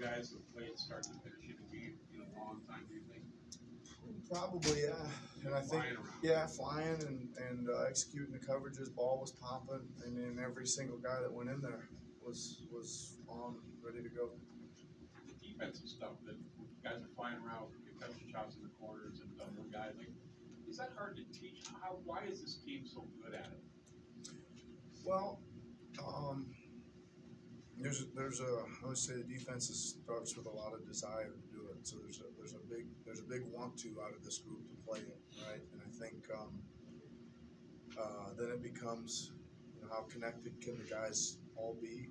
guys that play it start to finish in a game in a long time, do you think? Probably, yeah. And I think, Flying around. yeah, flying and executing the coverages, ball was popping, and then every single guy that went in there was on, ready to go. The defensive stuff that guys are flying around with concussion shots in the corners and double guys, like, is that hard to teach? Why is this team so good at it? Well, there's a I would say the defense starts with a lot of desire to do it. So there's a big want to out of this group to play it, right? And I think then it becomes, how connected can the guys all be?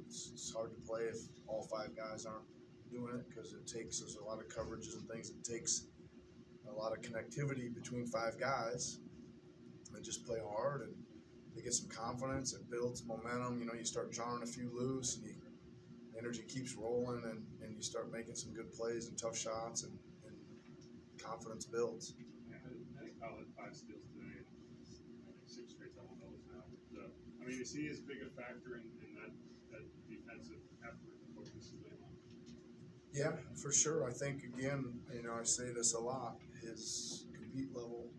It's hard to play if all five guys aren't doing it, because there's a lot of coverages and things. It takes a lot of connectivity between five guys, and just play hard, and they get some confidence. It builds momentum. You start jarring a few loose, and the energy keeps rolling, and you start making some good plays and tough shots, and confidence builds. Yeah, I think Kyle had 5 steals today, and I think 6 straight double doubles now. But, is he as big a factor in that defensive effort and focus as they want? Yeah, for sure. I think, again, I say this a lot, his compete level,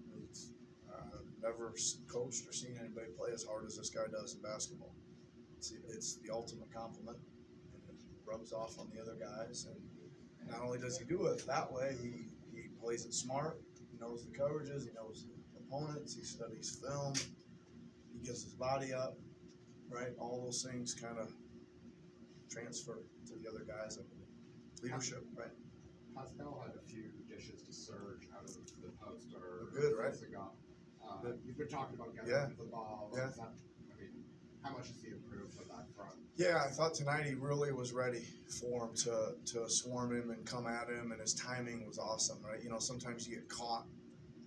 never coached or seen anybody play as hard as this guy does in basketball. It's the ultimate compliment, and it rubs off on the other guys. And not only does he do it that way, he plays it smart. He knows the coverages. He knows the opponents. He studies film. He gives his body up, right? All those things kind of transfer to the other guys. Leadership, right? Pascal had a few dishes to Serge out of the post or good, right? You've been talking about getting the ball. Yeah. How much has he improved on that front? Yeah, I thought tonight he really was ready for him to swarm him and come at him, and his timing was awesome, right? Sometimes you get caught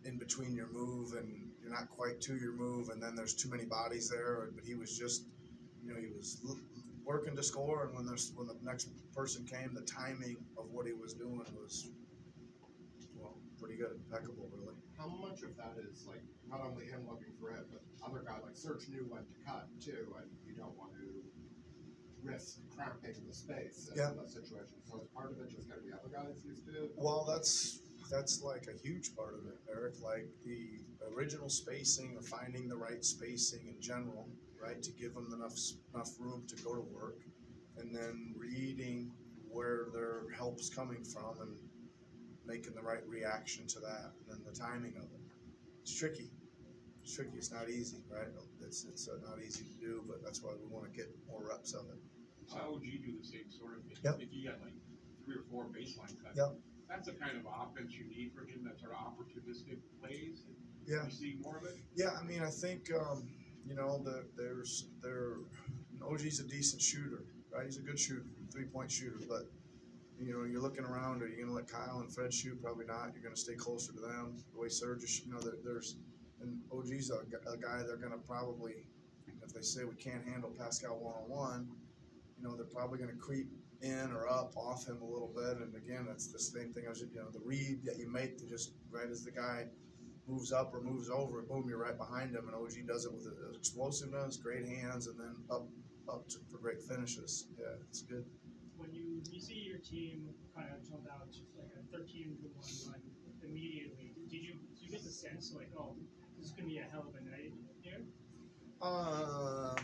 in between your move, and you're not quite to your move, and then there's too many bodies there. But he was just, he was working to score, and when the next person came, the timing of what he was doing was, pretty good, impeccable, really. How much of that is not only him looking for it, but other guy Serge knew when to cut too, and you don't want to risk cramping the space in that situation. So is part of it just going to be other guys used to it? Well, that's like a huge part of it, Eric. Like the original spacing, or finding the right spacing in general, right, to give them enough room to go to work, and then reading where their help's coming from and making the right reaction to that, and then the timing of it. It's tricky. It's not easy, right? It's not easy to do, but that's why we want to get more reps of it. So OG do the same sort of thing. Yep. If you got 3 or 4 baseline cuts, that's the kind of offense you need from him, that sort of opportunistic plays. Yeah. You see more of it? Yeah, I think, OG's a decent shooter, right? He's a good shooter, 3-point shooter, but you're looking around. Are you going to let Kyle and Fred shoot? Probably not. You're going to stay closer to them. The way Serge is, and OG's a guy they're going to probably, if they say we can't handle Pascal one-on-one, they're probably going to creep in or up off him a little bit. And again, that's the same thing as, the read that you make to just, right as the guy moves up or moves over, boom, you're right behind him. And OG does it with explosiveness, great hands, and then up for great finishes. Yeah, it's good. When you see your team kind of jump out like a 13-1 run immediately, did you get the sense oh, this is going to be a hell of a night here?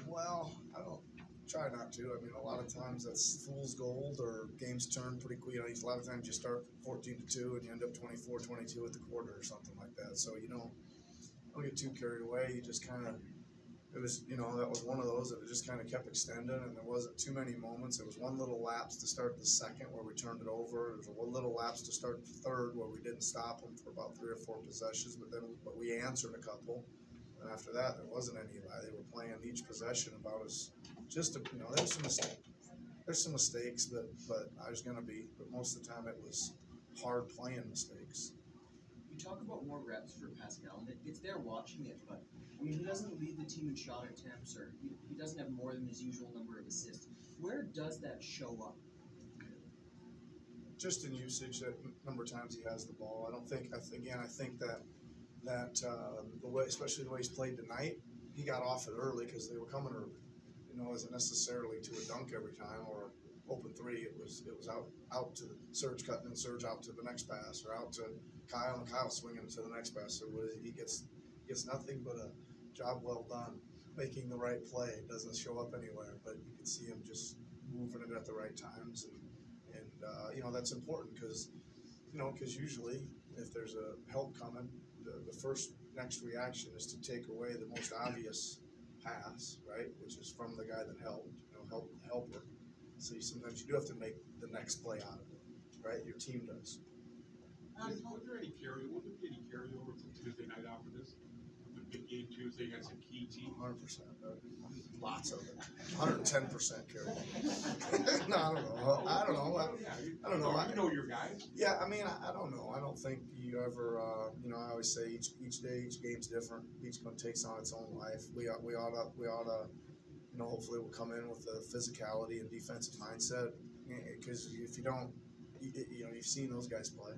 Well, I don't try not to. A lot of times that's fool's gold, or games turn pretty quick. A lot of times you start 14-2 and you end up 24-22 at the quarter or something like that. So you don't get too carried away. You just kind of. It was, that was one of those that it just kind of kept extending, and there wasn't too many moments. There was one little lapse to start the second where we turned it over. There was one little lapse to start the third where we didn't stop them for about 3 or 4 possessions, but we answered a couple. And after that, there wasn't any. They were playing each possession about as just there's some mistakes. There's some mistakes, but there's going to be. But most of the time, it was hard playing mistakes. You talk about more reps for Pascal, and it's there watching it, but he doesn't lead the team in shot attempts, or he doesn't have more than his usual number of assists. Where does that show up? Just in usage, that number of times he has the ball. I think that the way, especially the way he's played tonight, he got off it early because they were coming early. It wasn't necessarily to a dunk every time, or open three, it was out to Serge cutting and Serge out to the next pass, or out to Kyle and Kyle swinging to the next pass. So he gets nothing but a job well done, making the right play. It doesn't show up anywhere, but you can see him just moving it at the right times, and that's important because usually if there's a help coming, the first next reaction is to take away the most obvious pass, right, which is from the guy that helped, helper. So sometimes you do have to make the next play out of it, right? Your team does. Was there any carryover from Tuesday night after this? The big game Tuesday against a key team? 100%. Lots of it. 110% carry. No, I don't know. I don't know. You know your guys. Yeah, I mean, I don't know. I don't think you ever, I always say each day, each game's different. Each one takes on its own life. We ought to, hopefully we'll come in with the physicality and defensive mindset. Because if you don't, you've seen those guys play.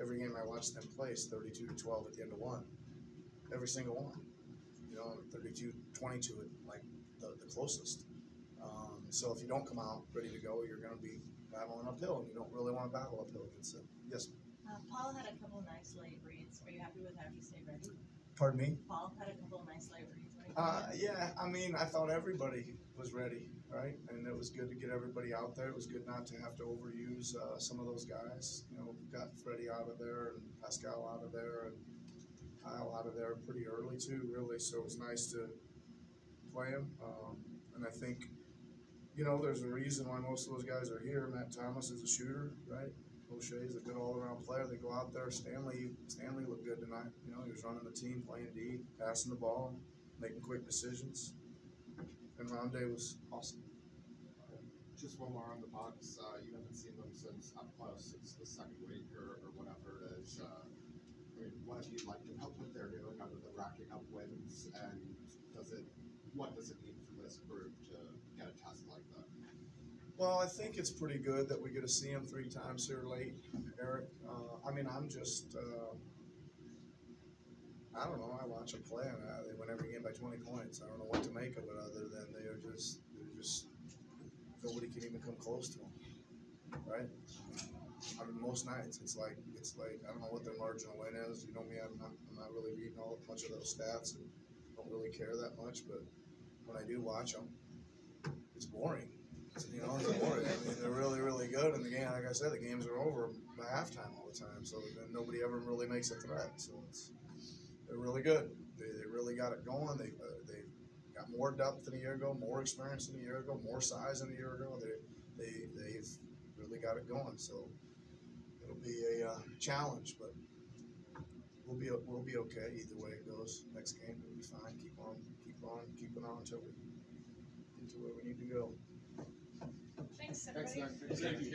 Every game I watch them play is 32-12 at the end of one. Every single one. 32-22 at like the closest. So if you don't come out ready to go, you're going to be battling uphill, and you don't really want to battle uphill against it. Yes. Paul had a couple nice late reads. Are you happy with how he stayed ready? Pardon me? Paul had a couple nice late reads. Yeah, I mean, I thought everybody was ready, right? And it was good to get everybody out there. It was good not to have to overuse some of those guys. Got Freddie out of there and Pascal out of there and Kyle out of there pretty early too, really. So it was nice to play him. And I think, there's a reason why most of those guys are here. Matt Thomas is a shooter, right? O'Shea is a good all-around player. They go out there. Stanley looked good tonight. He was running the team, playing D, passing the ball, making quick decisions. And Rondé was awesome. Just one more on the Bucks. You haven't seen them since up close. It's the second week or whatever it is. What have you liked about what they're doing other than racking up wins? And what does it mean for this group to get a test like that? Well, I think it's pretty good that we get to see him 3 times here late, Eric. I'm just, I don't know. I watch them play, and they win every game by 20 points. I don't know what to make of it other than they're just nobody can even come close to them, right? I mean, most nights it's like I don't know what their marginal win is. You know me, I'm not really reading much of those stats and don't really care that much. But when I do watch them, it's boring. It's boring. I mean, they're really, really good in the game. Like I said, the games are over by halftime all the time, so then nobody ever really makes a threat. So they're really good. They really got it going. They got more depth than a year ago, more experience than a year ago, more size than a year ago. They've really got it going. So it'll be a challenge, but we'll be okay either way it goes. Next game we'll be fine. Keeping on until we get to where we need to go. Thanks, everybody. Thank you.